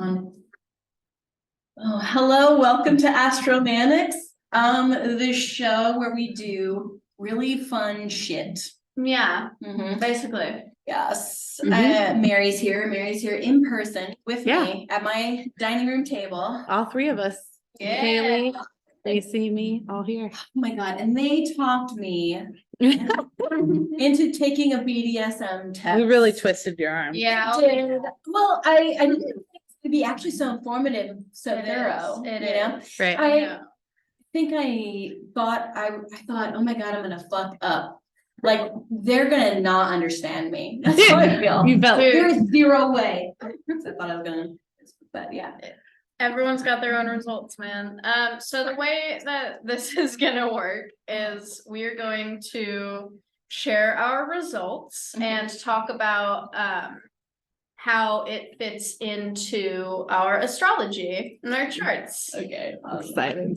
Oh, hello, welcome to Astromanics, the show where we do really fun shit. Yeah, basically. Yes. Mary's here in person with me at my dining room table. All three of us. Yeah. Kaylee, they see me all here. Oh my God, and they talked me into taking a BDSM test. We really twisted your arm. Yeah. Well, I didn't think it would be actually so informative, so thorough, It you know? is. Right. I think I thought, oh my God, I'm gonna fuck up. Like, they're gonna not understand me. That's how I feel. You felt There is zero way. I thought I was gonna, but yeah. Everyone's got their own results, man. So the way that this is gonna work is we're going to share our results and talk about how it fits into our astrology and our charts. Okay. excited.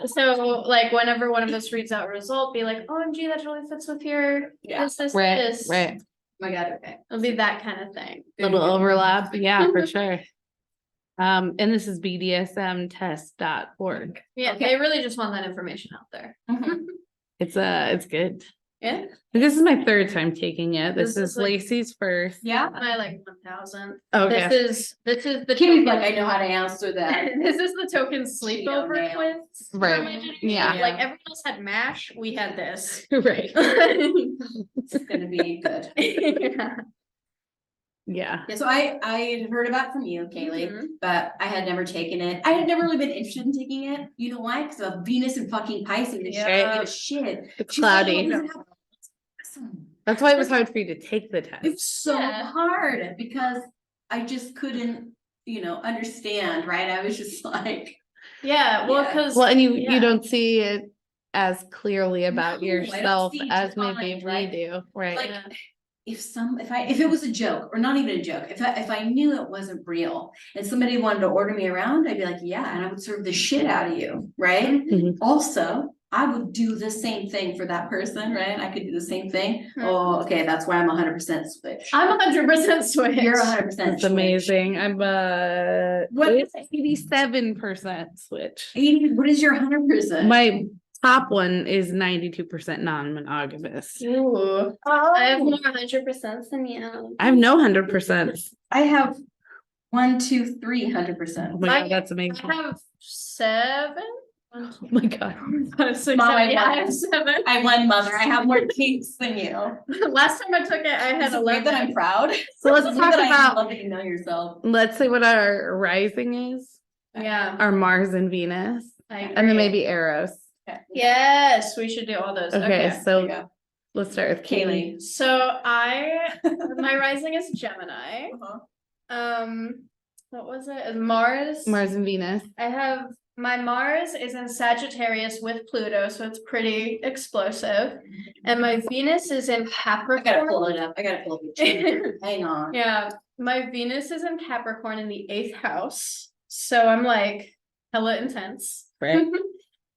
So like whenever one of us reads out a result, be like, OMG, that totally fits with your this. Right. Oh my God, okay. It'll be that kind of thing. Little overlap. Yeah, for sure. And this is bdsmtest.org. Yeah, Okay. they really just want that information out there. It's good. Yeah. This is my third time taking it. This This is is like- Lacey's first. Yeah. I like 1,000. Okay. This is the Kimmy's token. like, I know how to answer that. This is the token sleepover nail. quiz. Right. from my generation. Yeah. Like everyone else had MASH, we had this. Right. It's gonna be good. Yeah. Yeah. Yeah, so I had heard about it from you, Kaylee, but I had never taken it. I had never really been interested in taking it. You know why? Because of Venus and fucking Pisces. And she didn't give a shit. It's She's like, cloudy. "Oh, awesome." That's why it was hard for you to take the test. It's so Yeah. hard because I just couldn't, understand, right? I was just like, Yeah, well, Yeah. because Well, and you don't see it as clearly about No, I don't yourself see as defined, maybe we right? do, right? like, if it was a joke or not even a joke, if I knew it wasn't real and somebody wanted to order me around, I'd be like, yeah, and I would serve the shit out of you, right? Mhm. Also, I would do the same thing for that person, right? I could do the same thing. Mhm. Oh, okay, that's why I'm 100% switch. I'm 100% switch. You're 100% That's amazing. I'm What is 87% switch. 80, what is your 100%? My top one is 92% non-monogamous. Ooh. I have more 100% than you. I have no 100%. I have 1, 2, 3, 100%. Oh my God, that's amazing. I have 7. Oh my God. 5, 6, Mom, 7. Yeah, I I have 7. I won, mother. I have more kinks than you. Last time I took it, I had Is it weird 11. that I'm proud? So let's It's talk weird that I about- love that you know yourself. Let's say what our rising is. Yeah. Our Mars and Venus. I And then agree. maybe Eros. Yes, we should do all those. Okay, There you so go. let's start with Kaylee. Kaylee. So my rising is Gemini. Uh-huh. What was it? Is Mars? Mars and Venus. I have my Mars is in Sagittarius with Pluto, so it's pretty explosive. And my Venus is in I gotta Capricorn. pull it up. I gotta pull it. Hang on. Yeah, my Venus is in Capricorn in the 8th house. So I'm like hella intense. Right.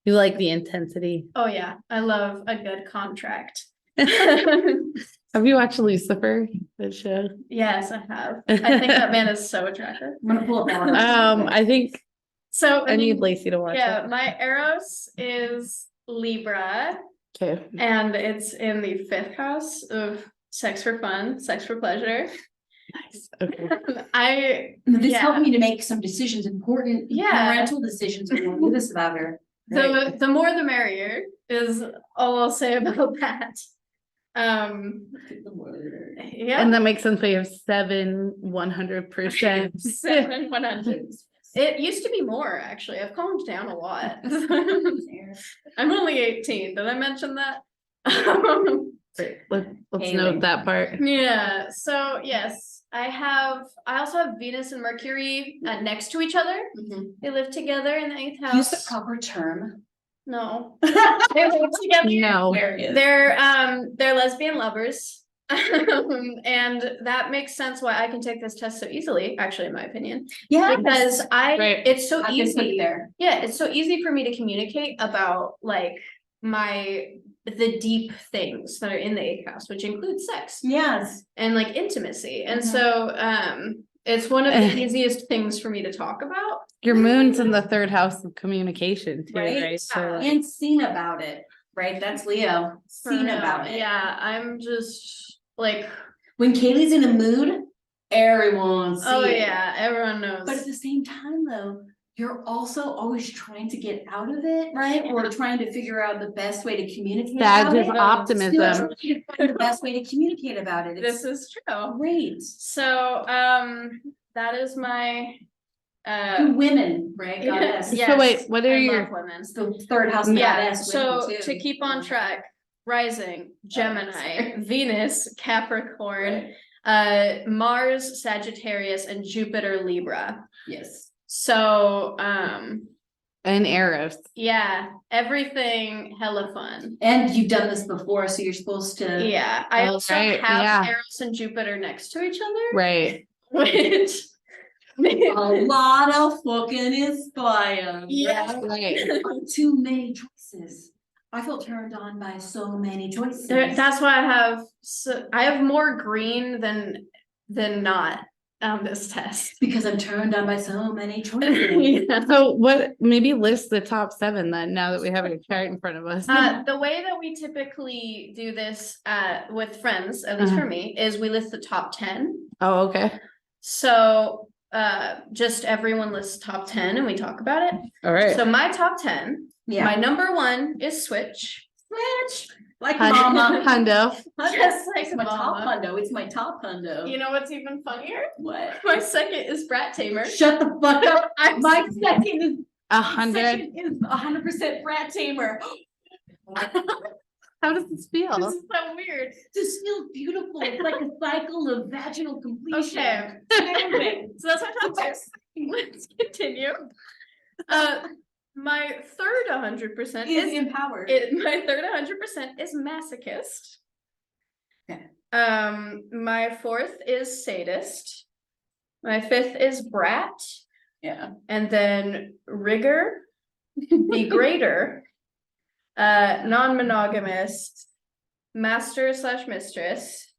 You like the intensity. Oh yeah, I love a good contract. Have you watched Lucifer? That show. Yes, I have. I think that man is so attractive. I'm gonna pull up that one. I think So I need Lacey to watch yeah, it. my Eros is Libra, Okay. and it's in the 5th house of sex for fun, sex for pleasure. Nice. Okay. This yeah. helped me to make some decisions, important parental decisions. We don't do this about her. Right. The more the merrier is all I'll say about that. Yeah. And that makes sense. We have 100%. 7 100. It used to be more, actually. I've calmed down a lot. I'm only 18. Did I mention that? Right. Let's Kaylee. note that part. Yeah. So yes, I also have Venus and Mercury next to each other. Mhm. They live together in the 8th house. Use the proper term. No. They live together. No. They're lesbian lovers. And that makes sense why I can take this test so easily, actually, in my opinion. Yeah. Because Right. it's so I can put easy. there. Yeah, it's so easy for me to communicate about like the deep things that are in the 8th house, which include sex Yes. and like intimacy. And Mhm. so It's one of the easiest things for me to talk about. Your moon's in the third house of communication too, Right? right? So like, And seen about it, right? That's Leo, For seen real. about it. Yeah, I'm just like, When Kaylee's in a mood, everyone see oh it. yeah, everyone knows. But at the same time though, you're also always trying to get out of it, right? Or trying to figure out the best way to communicate that's about just it. Still optimism. trying to find the best way to communicate about it. This It's is true. great. So, that is my, To women, right? Goddess. yes, So wait, what are I your- love women. It's the third house Yeah, goddess. so women, too. to keep on track, rising, Gemini, sorry. Venus, Capricorn, Mars, Sagittarius, and Jupiter, Libra. Yes. So, and Eros. yeah, everything hella fun. And you've done this before, so you're supposed to. Yeah, I Oh, also right, have yeah. Eros and Jupiter next to each other, Right. which. A lot of fucking inspired. Yeah. Right. Too many choices. I feel turned on by so many choices. That's why I have more green than not on this test. Because I'm turned on by so many choices. Yeah. So what, maybe list the top 7 then, now that we have a chart in front of us. The way that we typically do this with friends, at least for me, is we list the top 10. Oh, okay. So just everyone lists top 10 and we talk about it. All right. So my top 10, Yeah. my number 1 is Switch. Like Hun- mama. Hundo. Just like It's my top mama. hundo. It's my top hundo. You know what's even funnier? What? My second is Brat Tamer. Shut the fuck up. I'm My second is 100. second is 100% brat tamer. How does this feel? This is so weird. This feels beautiful. It's like a cycle of vaginal completion. Okay. Anyway, So that's my top 10. Let's continue. My third 100% is is empowered. my third 100% is masochist. Okay. My fourth is sadist. My fifth is brat, Yeah. and then rigor, degrader, non-monogamous, master/mistress,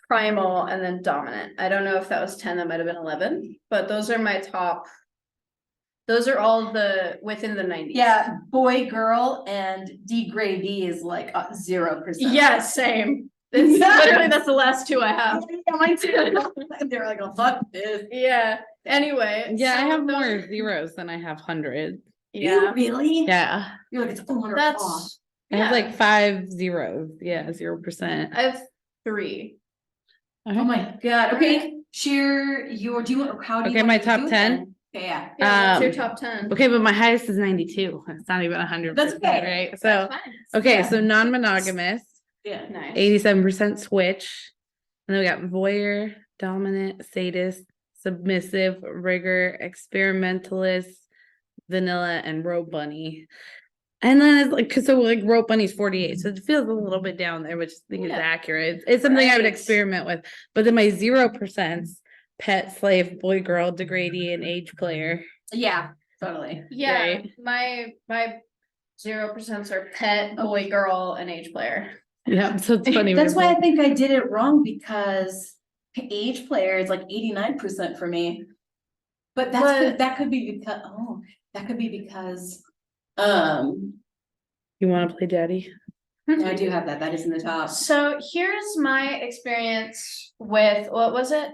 primal, and then dominant. I don't know if that was 10, that might have been 11, but those are my top. Those are all within the 90s. Yeah, boy, girl, and degradee is like 0%. Yeah, same. It's literally that's the last 2 I have. Yeah, mine too. They're like, oh fuck this. Yeah. Anyway. Yeah, I so have those- more zeros than I have hundreds. Yeah. You really? Yeah. You're like, it's 400 off. That's I have yeah. like 5 zeros. Yeah, 0%. I have 3. Oh my god. Okay, share your. Do you want? How do you? Okay, want my to top do it 10? then? Okay, yeah. Yeah, what's your Um, top 10? Okay, but my highest is 92. It's not even 100%, That's okay. right? So, That's fine. okay, Yeah. so non-monogamous, Yeah. Nice. 87% switch. And then we got voyeur, dominant, sadist, submissive, rigor, experimentalist, vanilla, and rope bunny. And then it's like, 'cause so like rope bunny's 48, so it feels a little bit down there, which I think is Yeah. accurate. It's something I would Right. experiment with. But then my 0%, pet, slave, boy, girl, degradee, and age player. Yeah. Totally. Yeah, Right. my 0% are pet, boy, girl, and age player. Yeah, so it's funny. That's we're why I both- think I did it wrong because age player is like 89% for me. But that could be because You want to play daddy? I do have that. That is in the top. So here's my experience with, what was it?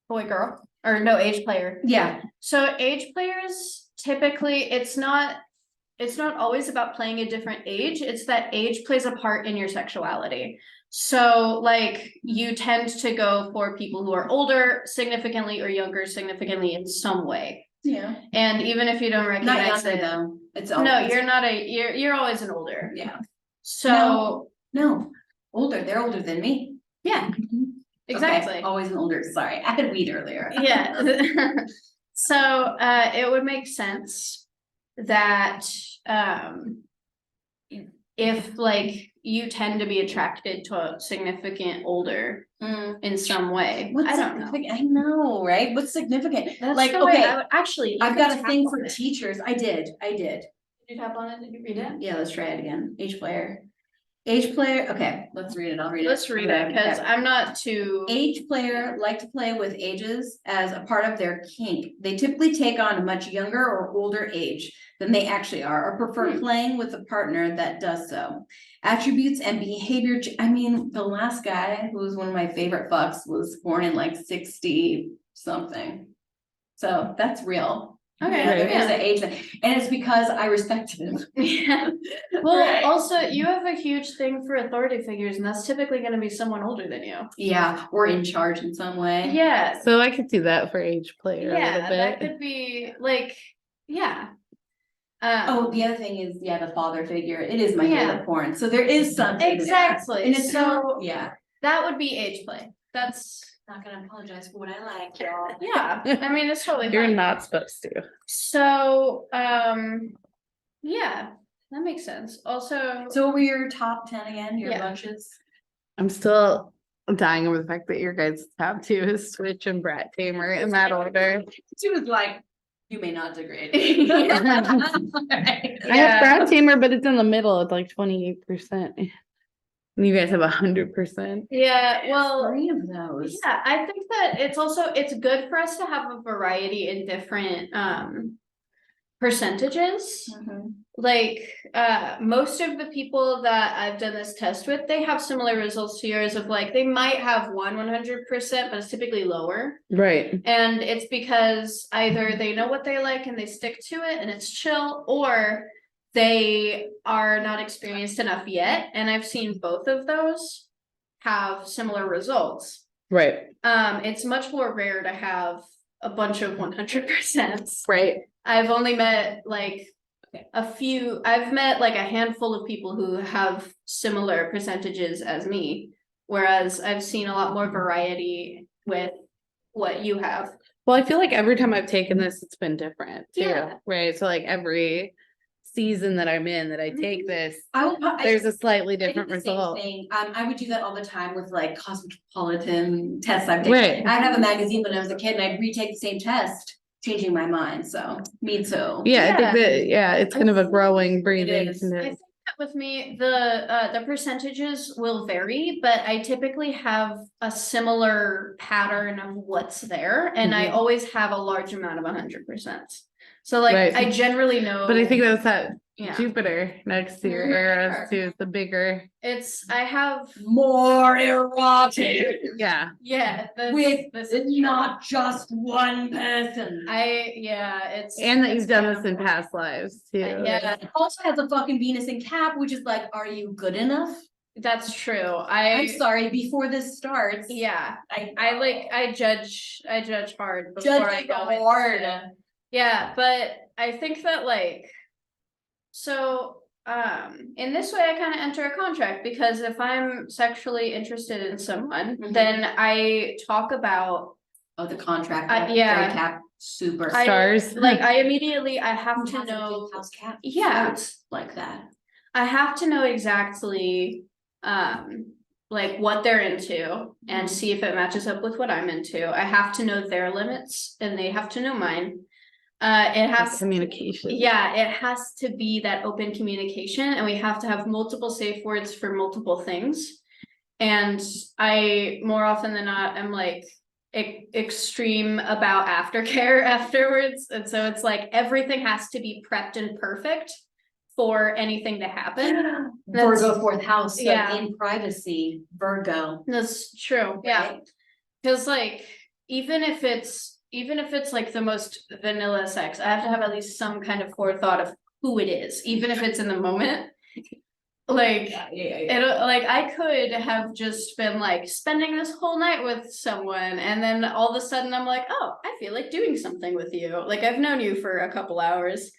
Boy, girl, or no, age player. Yeah. So age players, typically, it's not always about playing a different age. It's that age plays a part in your sexuality. So like you tend to go for people who are older significantly or younger significantly in some way. Yeah. And even if you don't Not recognize younger it, though. It's no, always- you're always an older. Yeah. So No. Older. They're older than me. yeah, exactly. Okay, always an older. Sorry. I had weed earlier. Yeah. So it would make sense that if like you tend to be attracted to a significant older Mm. in some way. What's I don't know. significant? I know, right? What's significant? That's like, the way okay, I would actually. I've got a thing for teachers. I did. Did you tap on it? Did you read it? Yeah, let's try it again. Age player. Age player, okay, let's read it, I'll read it. Let's read it, because Okay. I'm not too. Age player like to play with ages as a part of their kink. They typically take on a much younger or older age than they actually are, or prefer playing with a partner that does so. Attributes and behavior, I mean, the last guy who was one of my favorite fucks was born in like 60 something. So that's real. Okay, Yeah, there is yeah. an age thing, and it's because I respected him. Yeah. Well, Right. also, you have a huge thing for authority figures, and that's typically gonna be someone older than you. Yeah, or in charge in some way. Yeah, So I could see that for age player a yeah, little that bit. could be like, yeah. Oh, the other thing is, yeah, the father figure. It is my Yeah. favorite porn. So there is something there. Exactly. And it's So yeah. that would be age play. That's, Not gonna apologize for what I like, y'all. yeah, I mean, it's totally You're fine. not supposed to. So, yeah, that makes sense. Also, So what were your top 10 again? Your Yeah. bunches? I'm still dying over the fact that your guys' top 2 is Switch and Brat Tamer in that order. She was like, you may not degrade. I have Brat Tamer, but it's in the middle. It's like 28%. And you guys have 100%. yeah, well, 3 of those. yeah, I think that it's good for us to have a variety in different percentages. Mhm. Like most of the people that I've done this test with, they have similar results to yours of like they might have 100%, but it's typically lower. Right. And it's because either they know what they like and they stick to it and it's chill, or they are not experienced enough yet. And I've seen both of those have similar results. Right. It's much more rare to have a bunch of 100%. Right. I've only met like I've met like a handful of people who have similar percentages as me, whereas I've seen a lot more variety with what you have. Well, I feel like every time I've taken this, it's been different too. Yeah. Right. So like every season that I'm in that I take this, I there's a slightly I did different the same result. thing. I would do that all the time with like cosmopolitan tests I've taken. Right. I'd have a magazine when I was a kid and I'd retake the same test, changing my mind. So me too. Yeah, I Yeah. think that it's kind of a growing, breathing. is. I think that with me, the percentages will vary, but I typically have a similar pattern of what's there, and I Mhm. always have a large amount of 100%. So like Right. I generally know. But I think that's that Yeah. Jupiter next to your Mhm. Eros too, the bigger. I have More erotic. Yeah. With this is not just one person. it's And that it's you've done kind this of in weird. past lives too. Yeah, It also has a fucking Venus in Cap, which is like, are you good enough? that's true. I'm sorry, before this starts. Yeah, I I judge hard before I judge go into hard. it. Yeah, but I think that like, so in this way I kind of enter a contract, because if I'm sexually interested in someone, Mhm. then I talk about Oh, the contract. yeah. Very Cap, super. Stars. like I immediately I have Who to has a know, big house cat? Yeah. Floats like that. I have to know exactly like what they're into and Mhm. see if it matches up with what I'm into. I have to know their limits and they have to know mine. It has Communication. Yeah, it has to be that open communication, and we have to have multiple safe words for multiple things. And I, more often than not, am like extreme about aftercare afterwards. And so it's like everything has to be prepped and perfect for anything to happen. Virgo 4th house, so Yeah. in privacy, Virgo. That's true. Yeah. Right? Cause like, even if it's like the most vanilla sex, I have to have at least some kind of forethought of who it is, even if it's in the moment. Like, like I could have just been like spending this whole night with someone, and then all of a sudden I'm like, oh, I feel like doing something with you. Like I've known you for a couple hours,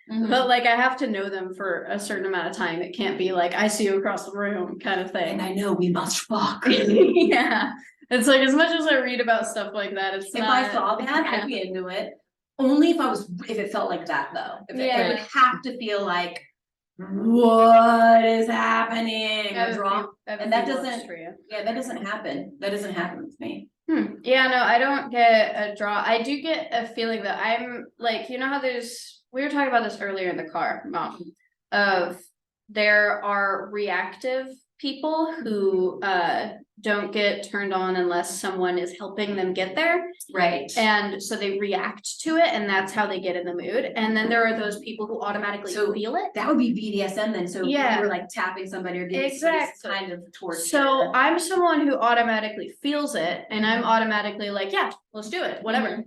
Mhm. but like I have to know them for a certain amount of time. It can't be like I see you across the room kind of thing. And I know we must fuck. Yeah, it's like as much as I read about stuff like that, it's If not. I saw that, I'd be into it. Only if it felt like that though. If it Yeah. would have to feel like, what is happening? I have a Draw. few- I have a And that few words doesn't- for you. Yeah, that doesn't happen. That doesn't happen with me. Yeah, no, I don't get a draw. I do get a feeling that I'm like, you know how we were talking about this earlier in the car, Mom, of there are reactive people who don't get turned on unless someone is helping them get there. Right. And so they react to it, and that's how they get in the mood. And then there are those people who automatically feel it. That would be BDSM then. So Yeah. you were like tapping somebody or giving Exactly. kind of torture. So I'm someone who automatically feels it, and I'm automatically like, yeah, let's do it, whatever.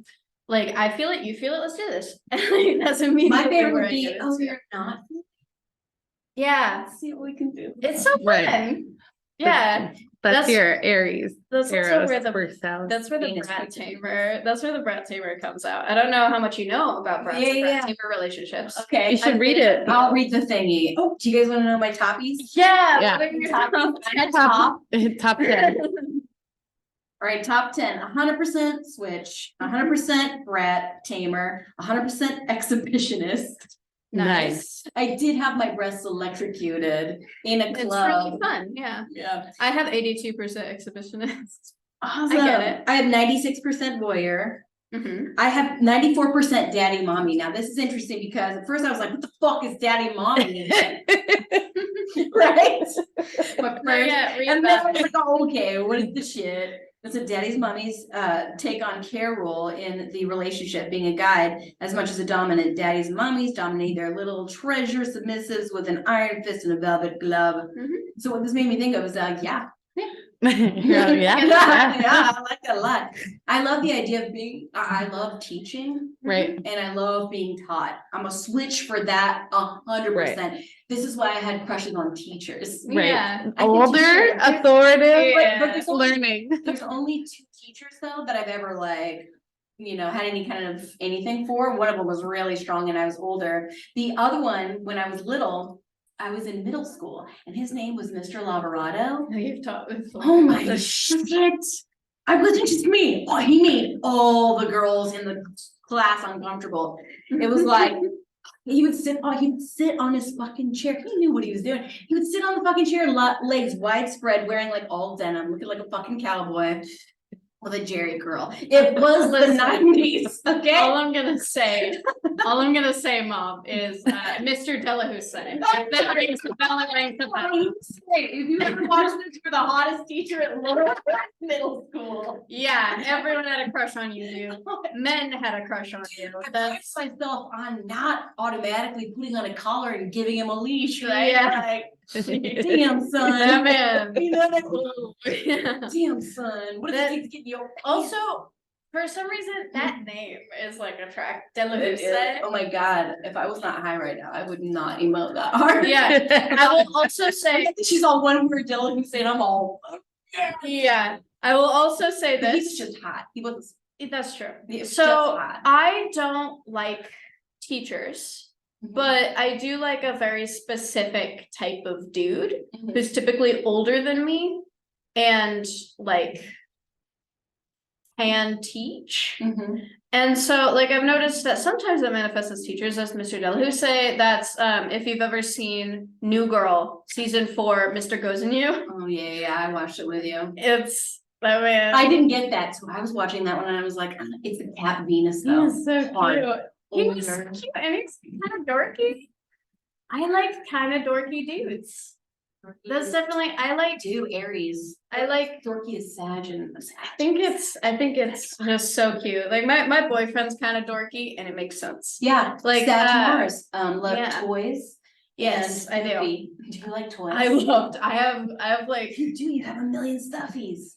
Like, I feel it, you feel it, let's do this. That's immediately My favorite where would I be, get oh, into. you're not. Yeah, Let's see what we can do. it's so fun. Right. Yeah, That's That's- your Aries. that's also Eros where the first house. that's where the Venus brat comes in. tamer. That's where the brat tamer comes out. I don't know how much you know about brat Yeah. tamer relationships. Okay. You should read it. I'll read the thingy. Oh, do you guys want to know my toppies? Yeah, Yeah. what are your topics? I had top. Top 10. All right, top 10, 100% switch, 100% brat tamer, 100% exhibitionist. Nice. I did have my breasts electrocuted in a It's club. really fun. Yeah, Yeah. I have 82% exhibitionist. Awesome. I get it. I have 96% voyeur. Mhm. I have 94% daddy mommy. Now, this is interesting because at first I was like, what the fuck is daddy mommy? Right? My first, Read and then that. I was like, oh, okay, what is the shit? It's a daddy's mommy's take on care role in the relationship, being a guide as much as a dominant. Daddy's mommies dominate their little treasure submissives with an iron fist and a velvet glove. Mhm. So what this made me think of is yeah. Yeah. Yeah, I like that a lot. I love the idea of being, I love teaching. Right. And I love being taught. I'm a switch for that 100%. This is why I had crushes on teachers. Right. Yeah. I can Older, teach it. authoritative, Yeah. But there's only, learning. there's only 2 teachers though that I've ever like, had any kind of anything for. One of them was really strong and I was older. The other one, when I was little, I was in middle school and his name was Mr. Lavarado. No, you've taught this. Oh my shit. I wasn't just me. Oh, he made all the girls in the class uncomfortable. It was like he would sit on his fucking chair. He knew what he was doing. He would sit on the fucking chair, legs widespread, wearing like all denim, looking like a fucking cowboy with a Jerry curl. It was the 90s. Okay. All I'm gonna say, Mom, is Mr. Delahousse. That rings the bell, it rings the bell. If you ever watched this, you're the hottest teacher at middle school. Yeah, everyone had a crush on you. Men had a crush on you. I That's pride myself on not automatically putting on a collar and giving him a leash, right? Yeah. Like, damn, son. that man. You know what I mean? Yeah. Damn, son. What does it take to get you? Also, for some reason, that name is like attractive. It is. Delahousse. Oh my god, if I was not high right now, I would not emote that hard. Yeah, I will also say, She's all one word Dylan and I'm all. yeah, I will also say But this. he's just hot. He was. That's true. He was just So hot. I don't like teachers, Mhm. but I do like a very specific type of dude Mhm. who's typically older than me and like can teach. Mhm. And so like I've noticed that sometimes it manifests as teachers, as Mr. Delahousse. That's if you've ever seen New Girl season 4, Mr. Goes in You. Oh yeah, I watched it with you. It's I mean I didn't get that, so I was watching that one and I was like, it's the Cat Venus though. he's so Hard. cute. He was Older. cute and he's kind of dorky. I like kind of dorky dudes. That's definitely I like Aries. I like Dorky is Sag and I think it's just so cute. Like my boyfriend's kind of dorky and it makes sense. yeah, Like, Sag Mars. Love yeah. toys. Yes, and I do. goofy. Do you like toys? I have like You do. You have a million stuffies.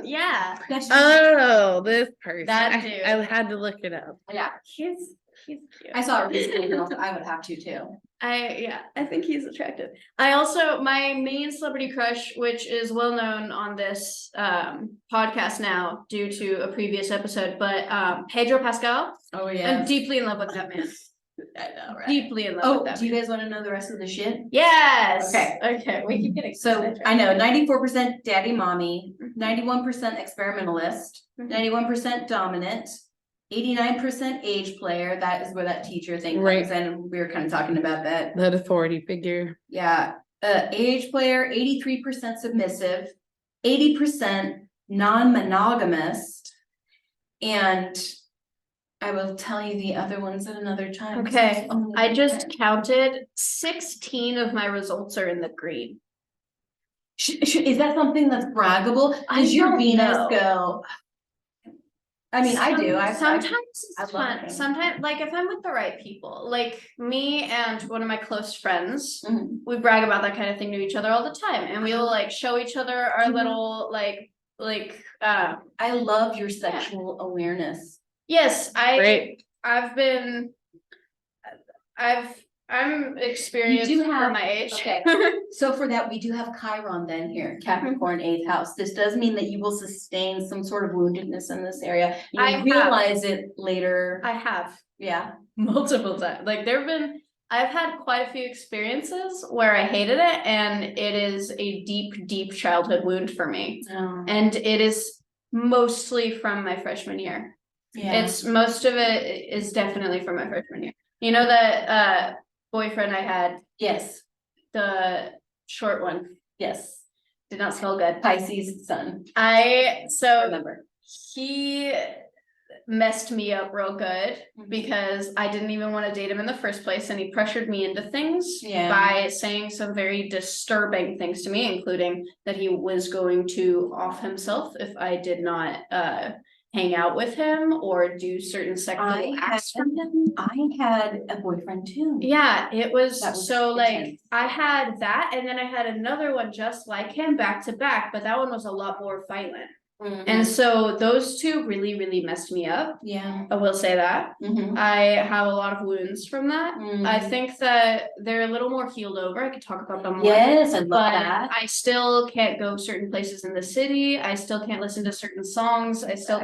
yeah. That's Oh, this person. That dude. I had to look it up. yeah. He's cute. I saw it recently. And I would have to too. I think he's attractive. I also my main celebrity crush, which is well known on this podcast now due to a previous episode, but Pedro Pascal. Oh I'm deeply in love with that man. I know, right? Deeply in love Oh, with that do you man. guys want to know the rest of the shit? Yes. Okay. Okay. We keep getting So I know 94% daddy mommy, 91% experimentalist, Mhm. 91% dominant, 89% age player. That is where that teacher thing Right. comes in. And we were kind of talking about that. That authority figure. Yeah. Age player, 83% submissive, 80% non-monogamous, and I will tell you the other ones at another time. Okay, Oh, I just counted 16 of my results are in the green. Is that something that's braggable? I Does your don't Venus know. go? I mean, I do, Sometimes I it's love fun. pain. Sometimes, like if I'm with the right people, like me and one of my close friends, Mhm. we brag about that kind of thing to each other all the time, and we will like show each other our Mhm. little I love your sexual awareness. yes, Right. I'm experienced do for have- my age. okay. So for that, we do have Chiron then here, Capricorn 8th house. This does mean that you will sustain some sort of woundedness in this area. You I have. realize it later. I have Yeah. multiple times. Like I've had quite a few experiences where I hated it, and it is a deep, deep childhood wound for me. Oh, And it is mostly from my freshman year. yeah. It's most of it is definitely from my freshman year. You know that boyfriend I had, Yes, the short one, yes. did not smell good. Pisces sun, So remember. he messed me up real good Mhm. because I didn't even want to date him in the first place, and he pressured me into things Yeah. by saying some very disturbing things to me, including that he was going to off himself if I did not hang out with him or do certain sexual acts from him. I had a boyfriend too. Yeah, it was, That was so like intense. I had that, and then I had another one just like him back to back, but that one was a lot more violent. Mhm. And so those two really, really messed me up. Yeah. I will say that. Mhm. I have a lot of wounds from that. I Mhm. think that they're a little more healed over. I could talk about them more. Yes, I love But that. I still can't go certain places in the city. I still can't listen to certain songs. I still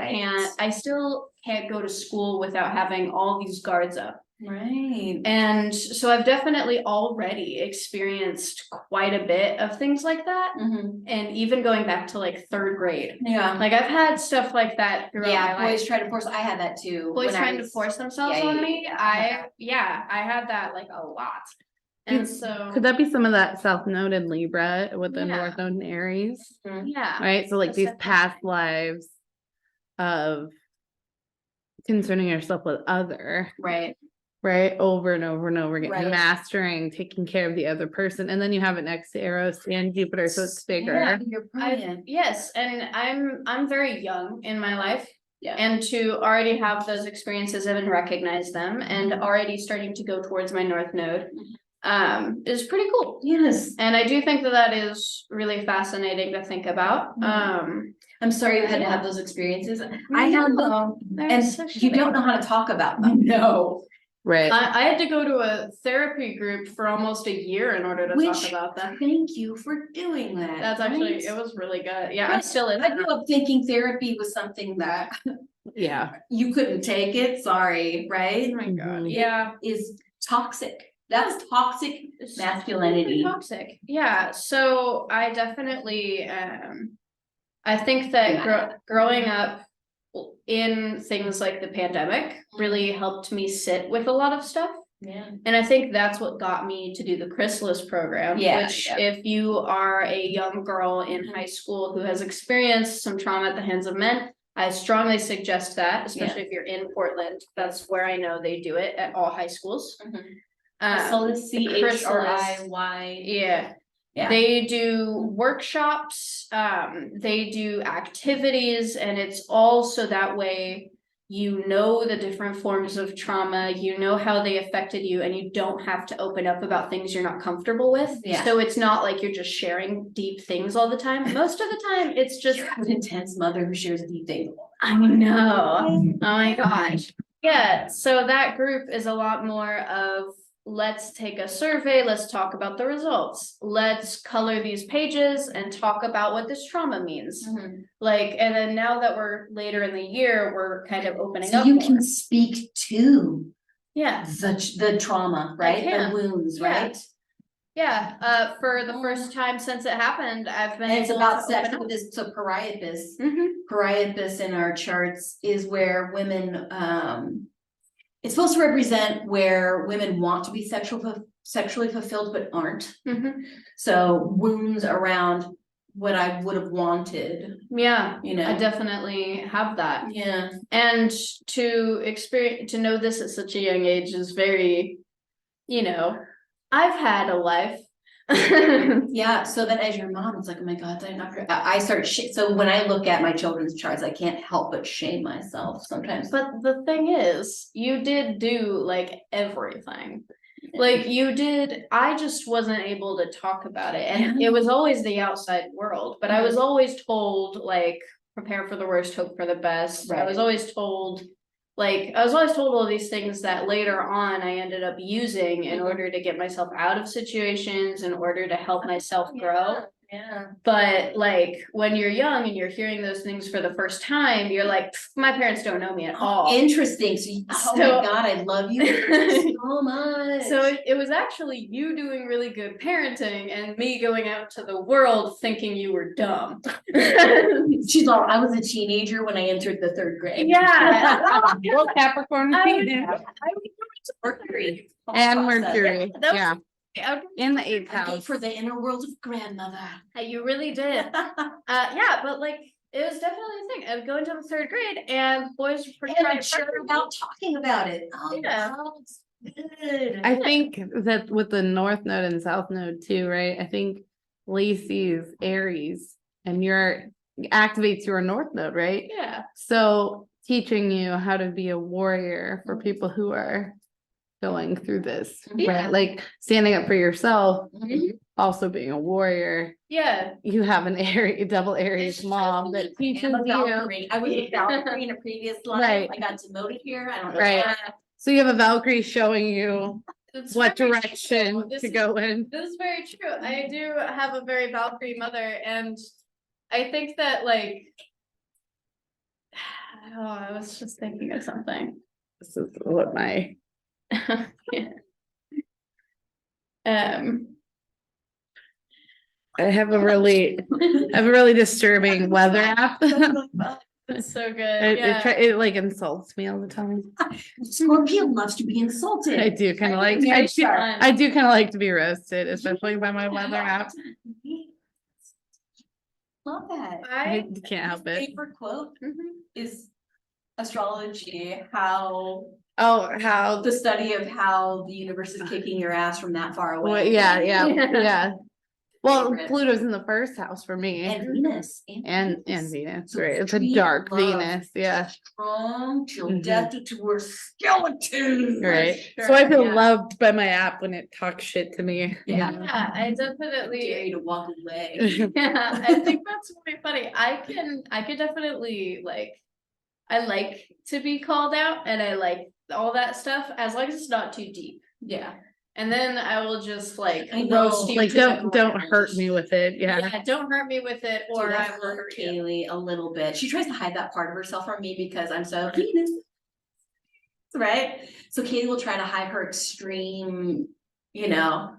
can't go to school without having all these guards up. Right. And so I've definitely already experienced quite a bit of things like that. Mhm. And even going back to like third grade. Yeah. Like I've had stuff like that throughout Yeah, my life. boys try to force, I had that too. Boys when I trying to was- force themselves Yeah, on yeah, me. I had that like a lot. And so Could that be some of that South-noded Libra with the Yeah. North Node in Aries? yeah. Right? So like these Specific. past lives of concerning yourself with other, Right. right? Over and over and over again, Right. mastering, taking care of the other person. And then you have it next to Eros and Jupiter, so it's bigger. Yeah, you're brilliant. Yes, and I'm very young in my life. Yeah. And to already have those experiences and recognize them and already starting to go towards my North Node is pretty cool. Yes. And I do think that that is really fascinating to think about. I'm sorry you had to Yeah. have those experiences. I had them, They're and so you shitty. don't know how to talk about them. No. Right. I had to go to a therapy group for almost a year in order to talk about them. Thank you for doing that. That's actually, right? it was really good. Yeah, I'm Right. still in I that. grew up thinking therapy was something that Yeah. you couldn't take it, sorry, right? Oh my God, Mhm. yeah. Is toxic. That's toxic It's masculinity. toxic. Yeah, so I definitely I think that growing up in things like the pandemic really helped me sit with a lot of stuff. Yeah. And I think that's what got me to do the Chrysalis program, Yeah, which yeah. if you are a young girl in high school who has experienced some trauma at the hands of men, I strongly suggest that, especially if you're in Portland. That's where I know they do it at all high schools. Chrysalis, the Chrysalis. CHRIY. Yeah. Yeah. They do workshops, they do activities, and it's all so that way you know the different forms of trauma, you know how they affected you, and you don't have to open up about things you're not comfortable with. Yeah. So it's not like you're just sharing deep things all the time. Most of the time, it's just You have an intense mother who shares deep things. I know. Oh my gosh. Yeah, so that group is a lot more of let's take a survey, let's talk about the results. Let's color these pages and talk about what this trauma means. Like, and then now that we're later in the year, we're kind of opening So up you more. can speak to Yeah. the trauma, right? can. The wounds, Yeah. right? Yeah, for the first time since it happened, I've been And it's able about to sex open up. with this, so Priapus. Mhm. Priapus in our charts is where women, it's supposed to represent where women want to be sexually fulfilled but aren't. Mhm. So wounds around what I would have wanted, Yeah, you know? I definitely have that. Yeah. And to know this at such a young age is very, I've had a life. Yeah, so then as your mom, it's like, oh my God, I'm not, I start so when I look at my children's charts, I can't help but shame myself sometimes. But the thing is, you did do like everything. Like you did, I just wasn't able to talk about it. And Yeah. it was always the outside world, but I was always told like prepare for the worst, hope for the best. I was Right. always told all these things that later on I ended up using in order to get myself out of situations, in order to help myself grow. Yeah. But like when you're young and you're hearing those things for the first time, you're like, my parents don't know me at all. Interesting. So, oh my So- God, I love you so much. So it was actually you doing really good parenting and me going out to the world thinking you were dumb. She's all, I was a teenager when I entered the 3rd grade. Yeah. Well, Capricorn I was- season. Mercury. And Mercury, That was- yeah, Okay, in the 8th I gave house. for the inner world of grandmother. you really did. Yeah, but like it was definitely a thing. I would go into the 3rd grade and boys were pretty And sure about talking about it. Oh, Yeah. that's good. I think that with the North Node and South Node too, right? I think Lacey's Aries and your activates your North Node, right? Yeah. So teaching you how to be a warrior for people who are going through this, Yeah. right? Like standing up for yourself, Mhm. also being a warrior. Yeah. You have an Aries, double Aries mom that teaches I'm a you. Valkyrie. I was a Valkyrie in a previous life. Right. I got demoted here. I don't know. Right. So you have a Valkyrie showing you It's what very direction true. This to is- go in. This is very true. I do have a very Valkyrie mother, and I think that like oh, I was just thinking of something. This is what my Yeah. Um I have a really disturbing weather app. it's so good. It, Yeah. it like insults me all the time. Scorpio loves to be insulted. I do kind of like Very I sharp. do kind of like to be roasted, especially by my weather app. Love that. I can't help My it. favorite quote Mhm. is astrology, how Oh, how the study of how the universe is kicking your ass from that far away. well, yeah. Well, Favorite. Pluto's in the 1st house for me. And Venus. And Venus, So right? It's a tree dark love. Venus, yeah. Strong till Mhm. death to her skeleton. Right. sure, So I feel yeah. loved by my app when it talks shit to me. Yeah. Yeah, I Dare definitely you to walk away. yeah, I think that's really funny. I could definitely like I like to be called out and I like all that stuff as long as it's not too deep. Yeah. And then I will just like I know. roast you. Like to the don't ground. hurt me with it. Yeah. Yeah, don't hurt me with it, or Dude, I I will love hurt you. Kaylee a little bit. She tries to hide that part of herself from me because I'm so Venus. Right? So Kaylee will try to hide her extreme, you know,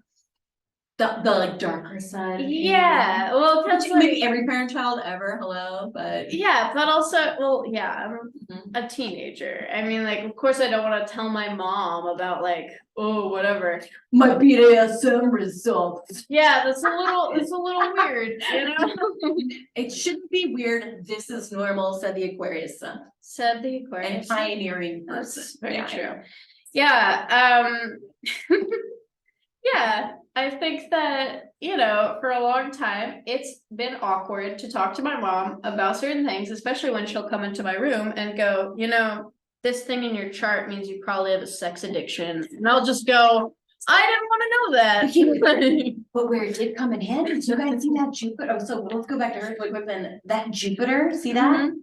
the like darker side. of Kaylee. Yeah, well, Which because maybe like, every parent child ever, hello, but yeah, but also, well, yeah, I'm Mhm. a teenager. I mean, like, of course, I don't want to tell my mom about like, oh, whatever. my BDSM results. Yeah, it's a little weird, you know. It shouldn't be weird. This is normal, said the Aquarius sun. Said the And Aquarius. pioneering person. That's very Yeah. true. Yeah, yeah, I think that, you know, for a long time, it's been awkward to talk to my mom about certain things, especially when she'll come into my room and go, you know, this thing in your chart means you probably have a sex addiction. And I'll just go, I didn't want to know that. But where it did come in handy, did you guys see that Jupiter? Oh, so let's go back to Earth really quick then. That Jupiter, see that? Mhm.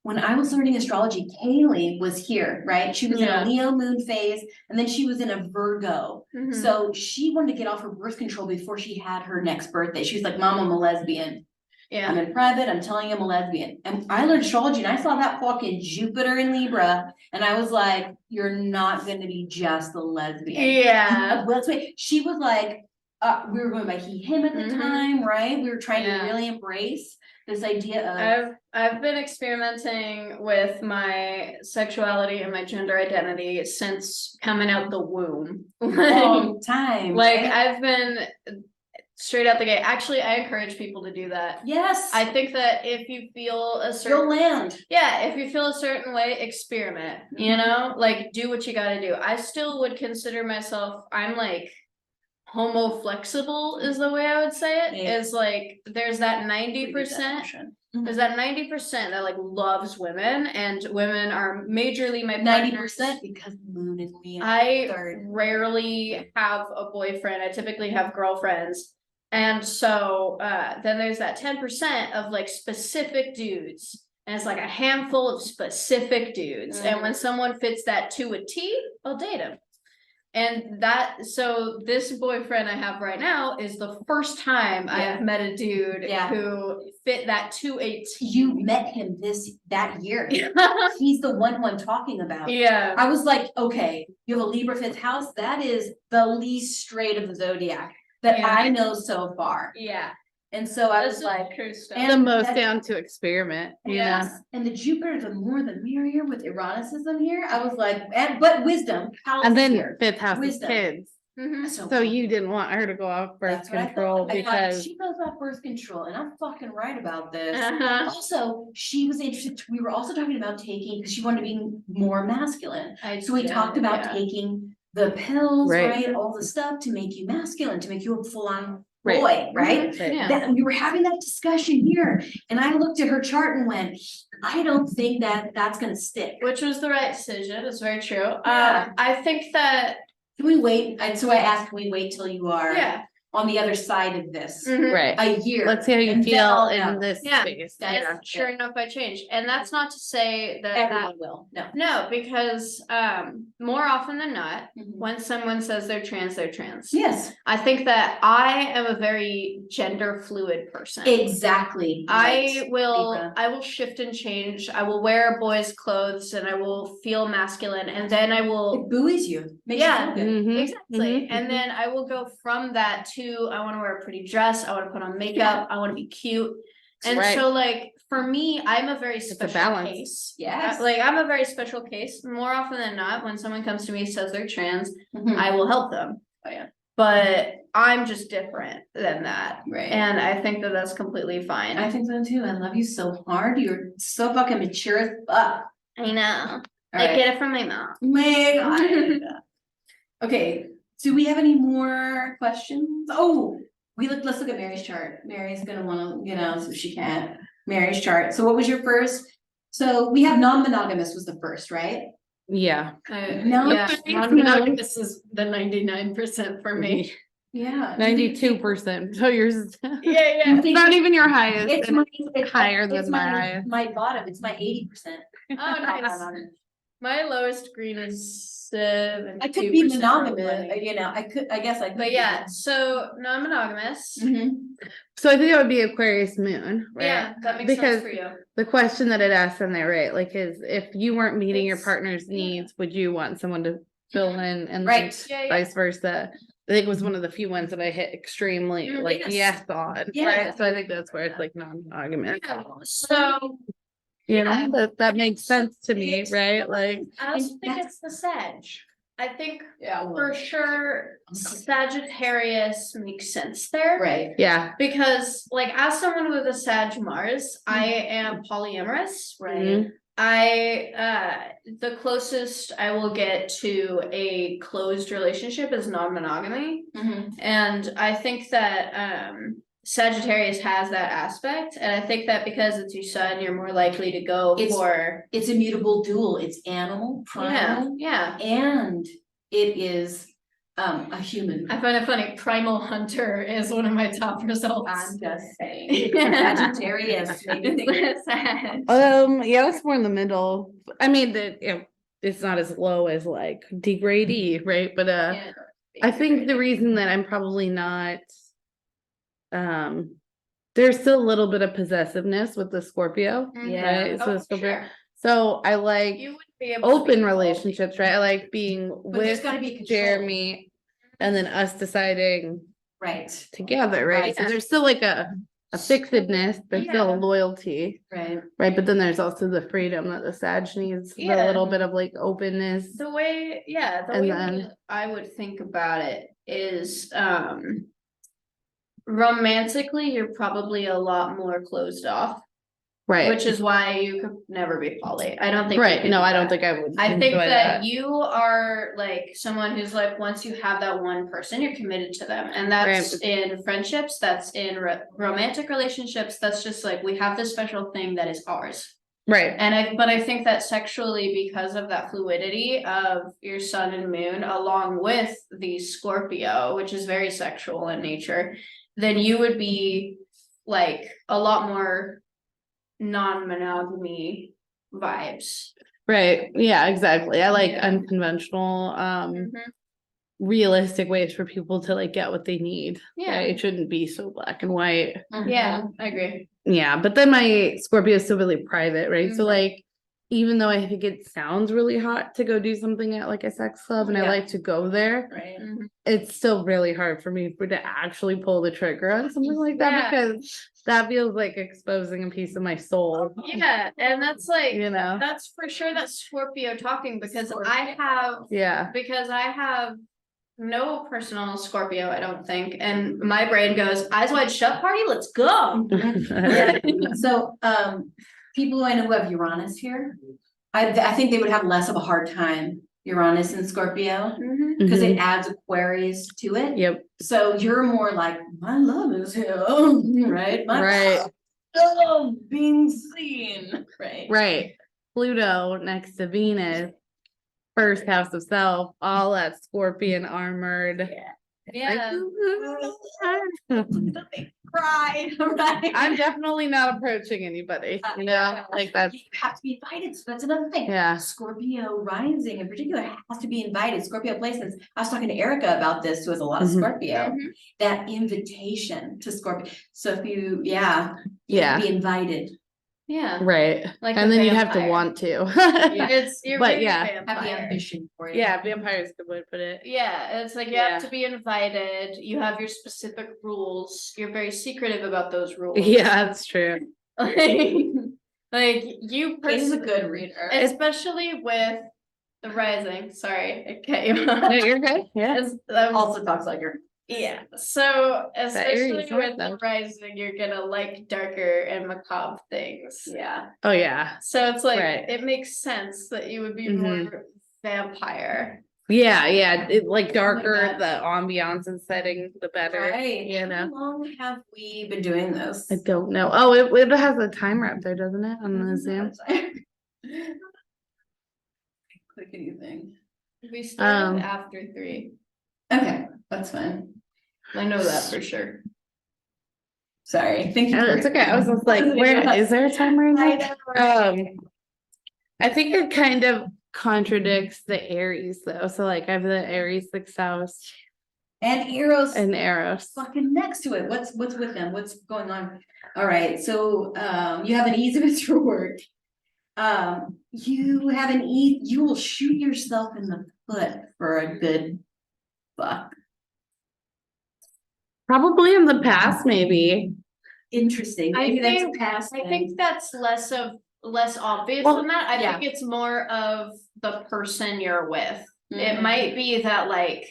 When I was learning astrology, Kaylee was here, right? She was Yeah. in a Leo moon phase, and then she was in a Virgo. Mhm. So she wanted to get off her birth control before she had her next birthday. She was like, Mom, I'm a lesbian. I'm Yeah. in private, I'm telling you I'm a lesbian. And I learned astrology and I saw that fucking Jupiter in Libra. And I was like, you're not gonna be just a lesbian. Yeah. Well, that's why she was like, we were going by he, him at the Mhm. time, right? We were trying Yeah. to really embrace this idea of. I've been experimenting with my sexuality and my gender identity since coming out the womb. Long time. Like right? I've been straight out the gate. Actually, I encourage people to do that. Yes. I think that if you feel a You'll certain land. yeah, if you feel a certain way, experiment, you Mhm. know, like do what you gotta do. I still would consider myself, I'm like homo flexible is the way I would say it, Yeah. is like, there's that Pretty good 90%. definition. There's that 90% that like loves women, and women are majorly my 90% because the moon is Leo. I third. rarely have a boyfriend. I typically have girlfriends. And so then there's that 10% of like specific dudes. And it's like a handful of specific dudes. And when someone fits that to a T, I'll date him. And so this boyfriend I have right now is the first time Yeah. I've met a dude Yeah. who fit that to a T. You met him that year. He's the one who I'm talking about. Yeah. I was like, okay, you have a Libra fifth house. That is the least straight of the zodiac that Yeah. I know so far. Yeah. And so I This was is like, true stuff. and The most that- down to experiment, you know. yes, and the Jupiter, the more the merrier with eroticism here. I was like, but wisdom. And then here. fifth house is Wisdom. kids. Mhm. So you didn't want her to go off birth That's what I thought. control I thought, because she goes off birth control, and I'm fucking right about this. Uh-huh. Also, she was interested. We were also talking about taking because she wanted to be more masculine. So we Yeah, talked about yeah. taking the pills, Right. right? All the stuff to make you masculine, to make you a full-on Right. boy, right? Mhm, yeah. That we were having that discussion here, and I looked at her chart and went, I don't think that that's gonna stick. Which was the right decision, it's very true. Yeah. I think that, Can we wait? So I asked, can we wait till you are yeah. on the other side of this? Mhm. right. A year. Let's see how you and then feel I'll in know. this Yeah. space. That is- And sure enough, I changed, and that's not to say that Everyone will, no. no, because more often than not, Mhm. when someone says they're trans, they're trans. Yes, I think that I am a very gender fluid person. exactly. I right, will Libra. I will shift and change. I will wear boys' clothes and I will feel masculine, and then I will It buoys you, makes Yeah. you feel good. Mhm, exactly. mhm, And mhm. then I will go from that to I want to wear a pretty dress, I want to put on makeup, I want to be cute. And Right. so like for me, I'm a very a special balance. case. Yes. Like I'm a very special case. More often than not, when someone comes to me and says they're trans, Mhm. I will help them. Oh, yeah. But I'm just different than that. Right. And I think that that's completely fine. I think so too. I love you so hard. You're so fucking mature as fuck. I know. All I right. get it from my mom. My God. Okay, do we have any more questions? Oh, let's look at Mary's chart. Mary's gonna wanna, so she can't. Mary's chart. So what was your first? So we have non-monogamous was the first, right? Yeah. No. Yeah, Thanks, non-monogamous is the 99% for me. Yeah. 92%. So yours. Yeah, It's not even your highest. It's and it's higher it's than my highest. My bottom, it's my 80%. Oh, nice. My lowest green is 72%. I could be for monogamous, women. I guess I could. But yeah, so non-monogamous. Mhm. So I think that would be Aquarius moon, right? Yeah, that makes Because sense for you. the question that it asks in there, right? Like, is if you weren't meeting your It's- partner's yeah. needs, would you want someone to fill in and then Right. Yeah, yeah. vice versa? I think it was one of the few ones that I hit extremely like Yes. yes on. Yeah. Right. So I think that's where it's like non-monogamous. Yeah, so You know, Yeah. that makes sense to me, right? Like I also And think that's- it's the Sag. I think Yeah. for sure Sagittarius makes sense there. Right. yeah. Because like as someone with a Sag Mars, I am polyamorous. Right. The closest I will get to a closed relationship is non-monogamy. Mhm. And I think that Sagittarius has that aspect. And I think that because it's your sun, you're more likely to go It's- for It's immutable dual. It's animal, yeah, primal, yeah. and it is a human. I find it funny. Primal Hunter is one of my top results. I'm just saying. Sagittarius. made me think of- Sag. Yeah, that's more in the middle. I mean it's not as low as like degradee, right? But Yeah. I think the reason that I'm probably not there's still a little bit of possessiveness with the Scorpio, Yeah. right? So Oh, the Scorpio. sure. So I like You would be able to open be relationships, right? I like being But there's with gotta be control. Jeremy and then us deciding Right, together, right? Right. So there's still like a fixedness, there's still a Yeah. loyalty, right. right? But then there's also the freedom that the Sag needs, the Yeah. little bit of like openness. The way, yeah, the And way then- that I would think about it is, romantically, you're probably a lot more closed off. Right. which is why you could never be poly. I don't think. you Right. could No, do I don't that. think I would. I think enjoy that you are like someone who's like, once you have that one person, you're committed to them. And that's in friendships, that's in romantic relationships. That's just like, we have this special thing that is ours. Right. But I think that sexually, because of that fluidity of your sun and moon, along with the Scorpio, which is very sexual in nature, then you would be like a lot more non-monogamy vibes. Right. Yeah, exactly. I like Yeah. unconventional, Mhm. realistic ways for people to like get what they need. Yeah. Right? It shouldn't be so black and white. Yeah, I agree. Yeah, but then my Scorpio is still really private, right? So Mhm. like, even though I think it sounds really hot to go do something at like a sex club and I Yeah. like to go there, Right. it's still really hard for me to actually pull the trigger on something like that Yeah. because that feels like exposing a piece of my soul. Yeah, and that's like, You know? that's for sure that's Scorpio talking because Scorpio. I have no personal Scorpio, I don't think. And my brain goes, eyes wide shut party, let's go. So, people I know who have Uranus here, I think they would have less of a hard time, Uranus and Scorpio, Mhm. because it Mhm. adds Aquarius to it. Yep. So you're more like, my love is here, right? My Right. love being seen, right? Right. Pluto next to Venus, first house of self, all that scorpion armored. Yeah. Cry, right? I'm definitely not approaching anybody, you know, like that's, You have to be invited, so that's another thing. yeah. Scorpio rising in particular has to be invited, Scorpio placements. I was talking to Erica about this, who has a lot of Mhm. Scorpio. Mhm. That invitation to Scorpio, so if you, you have Yeah, to be invited. Yeah. right. Like And a then you'd have to vampire. want to. It's you're But very yeah. Have the vampire. ambition for it. Yeah, vampire is a good way to put it. Yeah, it's like you Yeah. have to be invited, you have your specific rules, you're very secretive about those rules. Yeah, that's true. Like you Katie's a personally, good reader. especially with the rising, sorry, I cut you No, off. you're good. Yeah. Also talks like her. Yeah, so Aries, especially right, with the though. rising, you're gonna like darker and macabre things. Yeah. Oh, yeah. So it's like, Right. it makes sense that you would be Mhm. more vampire. Yeah, yeah. It like darker, God. the ambiance and setting, the better. Right. You How know. long have we been doing this? I don't know. Oh, it has a timer up there, doesn't it? On the Zoom. Click anything. We started Um, after 3. Okay, that's fine. I know that for sure. Sorry, thank you. Oh, it's okay. I was just like, where is there a timer in there? I think it kind of contradicts the Aries though. So like I have the Aries 6th house And Eros and Eros. fucking next to it. What's with them? What's going on? All right, so you have an ease with your work. You have an ease, you will shoot yourself in the foot for a good buck. Probably in the past, maybe. Interesting. I Maybe that's think- a past I thing. think that's less obvious Well, than that. I yeah. think it's more of the person you're with. It Mhm. might be that like